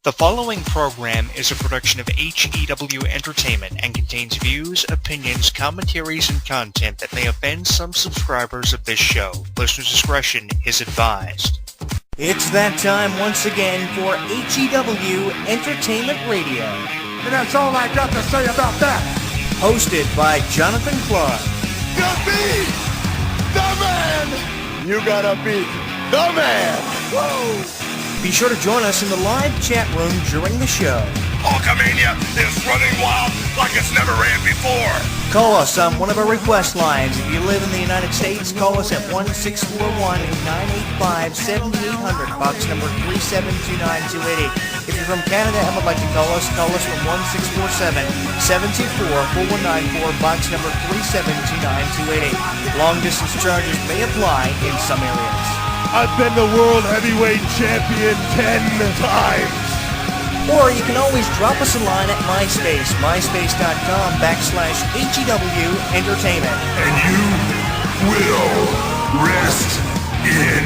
The following program is a production of HEW Entertainment and contains views, opinions, commentaries, and content that may offend some subscribers of this show. Listener's discretion is advised. It's that time once again for HEW Entertainment Radio. And that's all I got to say about that. Hosted by Jonathan Clarke. Gotta be the man. You gotta be the man. Whoa. Be sure to join us in the live chat room during the show. Hulkamania is running wild like it's never ran before. Call us on one of our request lines. If you live in the United States, call us at 1-641-985-7800, box number 3729288. If you're from Canada and would like to call us from 1-647-724-4194, box number 3729288. Long distance charges may apply in some areas. I've been the world heavyweight champion 10 times. Or you can always drop us a line at MySpace, myspace.com/HEW Entertainment. And you will rest in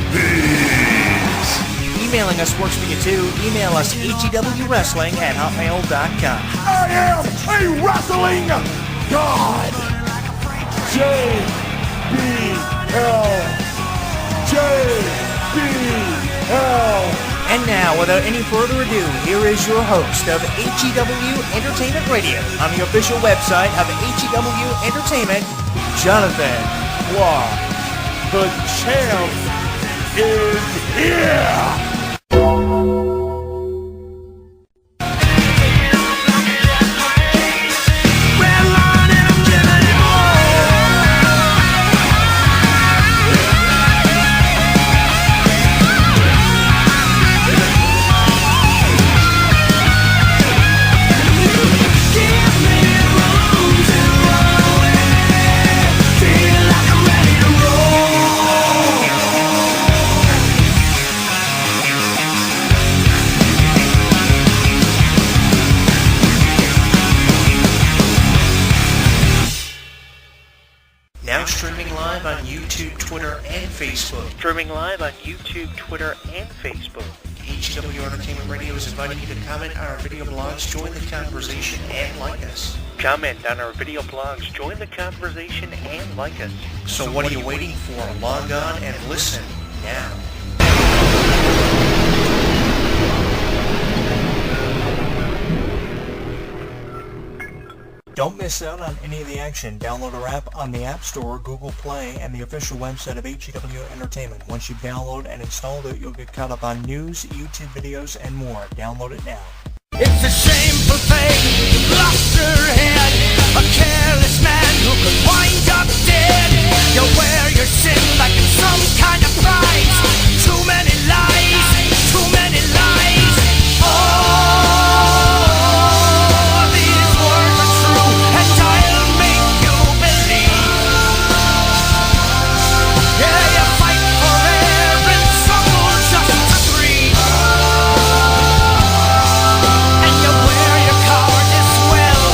peace. Emailing us works for you too. Email us hewwrestling@hotmail.com. I am a wrestling god. JBL. JBL. And now, without any further ado, here is your host of HEW Entertainment Radio on the official website of HEW Entertainment, Jonathan Clarke. The champ is here. Streaming live on YouTube, Twitter, and Facebook. HEW Entertainment Radio is inviting you to comment on our video blogs, join the conversation, and like us. So what are you waiting for? Log on and listen now. Don't miss out on any of the action. Download our app on the App Store, Google Play, and the official website of HEW Entertainment. Once you've downloaded and installed it, you'll get caught up on news, YouTube videos, and more. Download it now. It's a shameful thing, lost her head. A careless man who could wind up dead. You wear your sin like it's some kind of prize. Too many lies, too many lies. Oh, these words are true, and I'll make you believe. Yeah, you fight for air and struggle just to breathe. And you wear your cowardice well,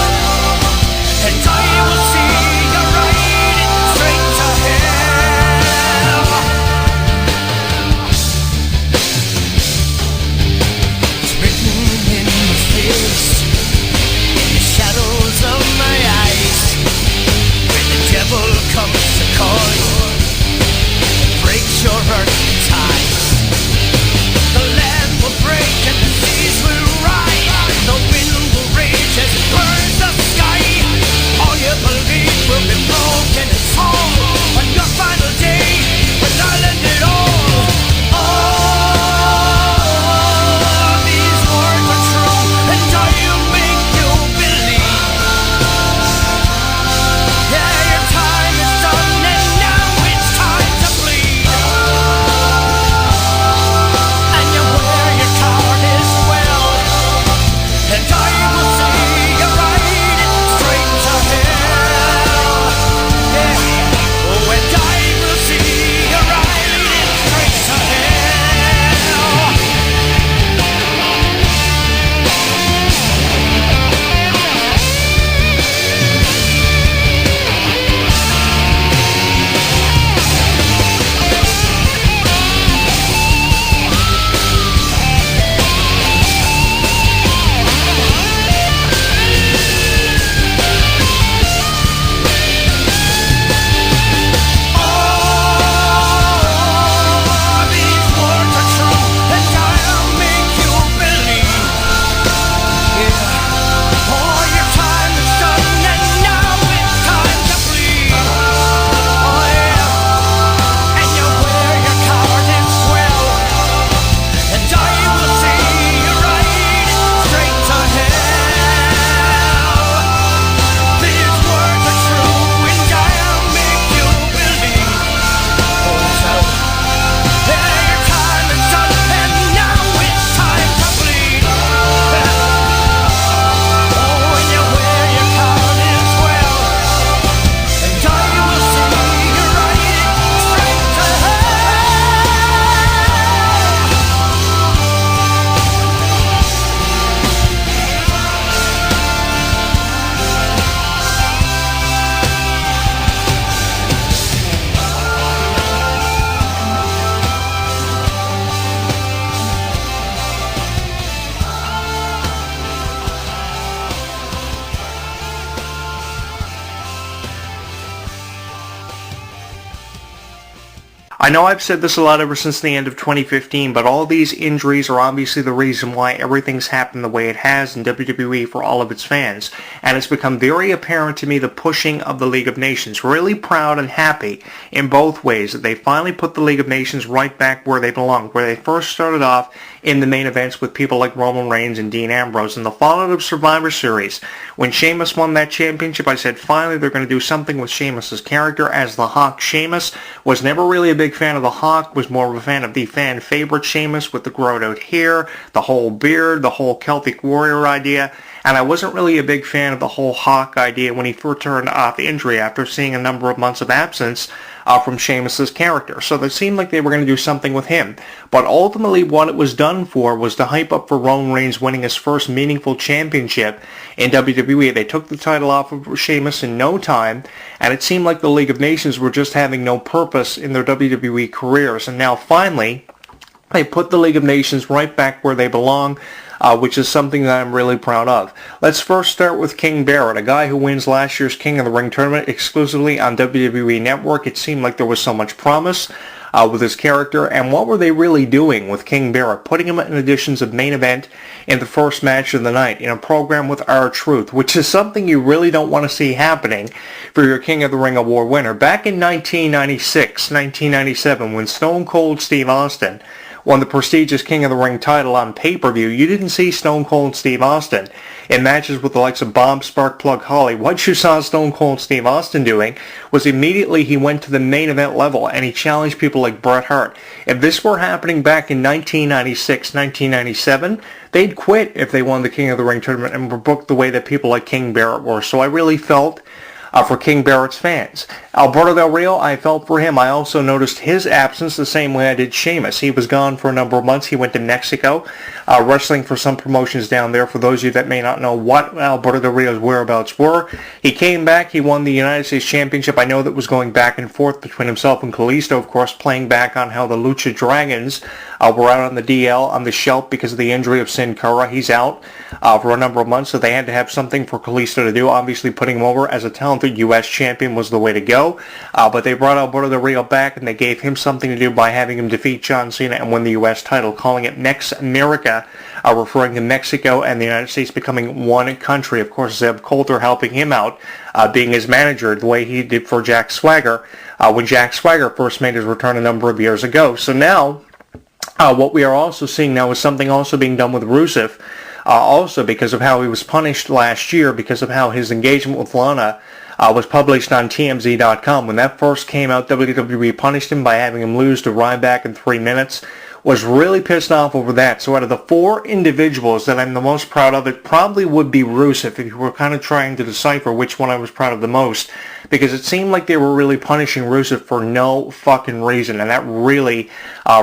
and I will see you riding straight to hell. I know I've said this a lot ever since the end of 2015, but all these injuries are obviously the reason why everything's happened the way it has in WWE for all of its fans. And it's become very apparent to me the pushing of the League of Nations. Really proud and happy in both ways that they finally put the League of Nations right back where they belong, where they first started off in the main events with people like Roman Reigns and Dean Ambrose. In the fallout of Survivor Series, when Sheamus won that championship, I said finally they're going to do something with Sheamus's character as the Hawk. Sheamus was never really a big fan of the Hawk, was more of a fan of the fan favorite Sheamus with the growed out hair, the whole beard, the whole Celtic warrior idea. And I wasn't really a big fan of the whole Hawk idea when he returned off injury after seeing a number of months of absence from Sheamus's character. So it seemed like they were going to do something with him. But ultimately what it was done for was to hype up for Roman Reigns winning his first meaningful championship in WWE. They took the title off of Sheamus in no time, and it seemed like the League of Nations were just having no purpose in their WWE careers. And now finally, they put the League of Nations right back where they belong, which is something that I'm really proud of. Let's first start with King Barrett, a guy who wins last year's King of the Ring tournament exclusively on WWE Network. It seemed like there was so much promise with his character, and what were they really doing with King Barrett? Putting him in editions of main event in the first match of the night in a program with R-Truth, which is something you really don't want to see happening for your King of the Ring award winner. Back in 1996, 1997, when Stone Cold Steve Austin won the prestigious King of the Ring title on pay-per-view, you didn't see Stone Cold Steve Austin in matches with the likes of Bob Sparkplug Holly. What you saw Stone Cold Steve Austin doing was immediately he went to the main event level and he challenged people like Bret Hart. If this were happening back in 1996, 1997, they'd quit if they won the King of the Ring tournament and were booked the way that people like King Barrett were. So I really felt for King Barrett's fans. Alberto Del Rio, I felt for him. I also noticed his absence the same way I did Sheamus. He was gone for a number of months. He went to Mexico, wrestling for some promotions down there. For those of you that may not know what Alberto Del Rio's whereabouts were, he came back. He won the United States Championship. I know that was going back and forth between himself and Kalisto, of course, playing back on how the Lucha Dragons were out on the DL, on the shelf because of the injury of Sin Cara. He's out for a number of months, so they had to have something for Kalisto to do. Obviously, putting him over as a talented U.S. champion was the way to go. But they brought Alberto Del Rio back, and they gave him something to do by having him defeat John Cena and win the U.S. title, calling it Mex America, referring to Mexico and the United States becoming one country. Of course, Zeb Coulter helping him out, being his manager, the way he did for Jack Swagger when Jack Swagger first made his return a number of years ago. So now, what we are also seeing now is something also being done with Rusev, also because of how he was punished last year, because of how his engagement with Lana was published on TMZ.com. When that first came out, WWE punished him by having him lose to Ryback in 3 minutes. Was really pissed off over that. So out of the 4 individuals that I'm the most proud of, it probably would be Rusev if you were kind of trying to decipher which one I was proud of the most. Because it seemed like they were really punishing Rusev for no fucking reason. And that really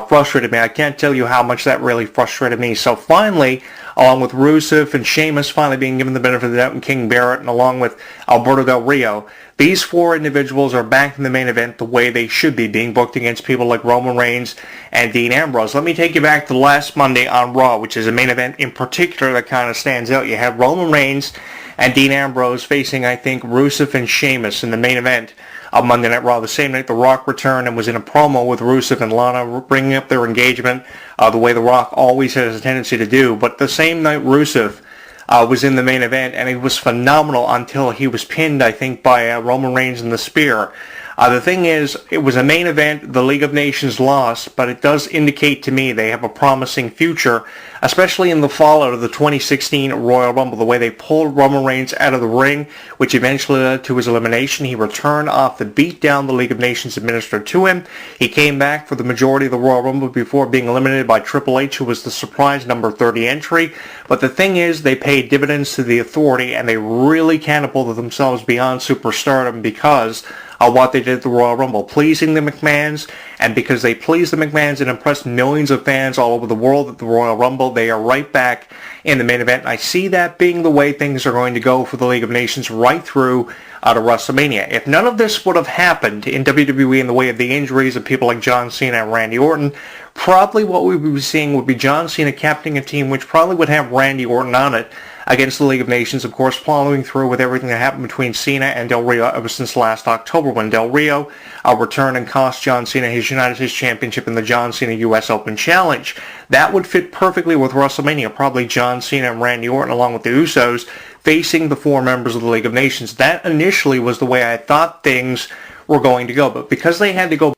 frustrated me. I can't tell you how much that really frustrated me. So finally, along with Rusev and Sheamus finally being given the benefit of the doubt and King Barrett, and along with Alberto Del Rio, these 4 individuals are back in the main event the way they should be, being booked against people like Roman Reigns and Dean Ambrose. Let me take you back to last Monday on Raw, which is a main event in particular that kind of stands out. You had Roman Reigns and Dean Ambrose facing, I think, Rusev and Sheamus in the main event of Monday Night Raw. The same night The Rock returned and was in a promo with Rusev and Lana, bringing up their engagement the way The Rock always has a tendency to do. But the same night Rusev was in the main event, and he was phenomenal until he was pinned, I think, by Roman Reigns in the spear. The thing is, it was a main event, the League of Nations lost, but it does indicate to me they have a promising future, especially in the fallout of the 2016 Royal Rumble, the way they pulled Roman Reigns out of the ring, which eventually led to his elimination. He returned off the beatdown the League of Nations administered to him. He came back for the majority of the Royal Rumble before being eliminated by Triple H, who was the surprise number 30 entry. But the thing is, they paid dividends to the Authority, and they really catapulted themselves beyond superstardom because what they did at the Royal Rumble, pleasing the McMahons, and because they pleased the McMahons and impressed millions of fans all over the world at the Royal Rumble, they are right back in the main event. And I see that being the way things are going to go for the League of Nations right through to WrestleMania. If none of this would have happened in WWE in the way of the injuries of people like John Cena and Randy Orton, probably what we would be seeing would be John Cena captaining a team which probably would have Randy Orton on it, against the League of Nations, of course, following through with everything that happened between Cena and Del Rio ever since last October, when Del Rio returned and cost John Cena his United States Championship in the John Cena U.S. Open Challenge. That would fit perfectly with WrestleMania, probably John Cena and Randy Orton along with the Usos facing the 4 members of the League of Nations. That initially was the way I thought things were going to go, but because they had to go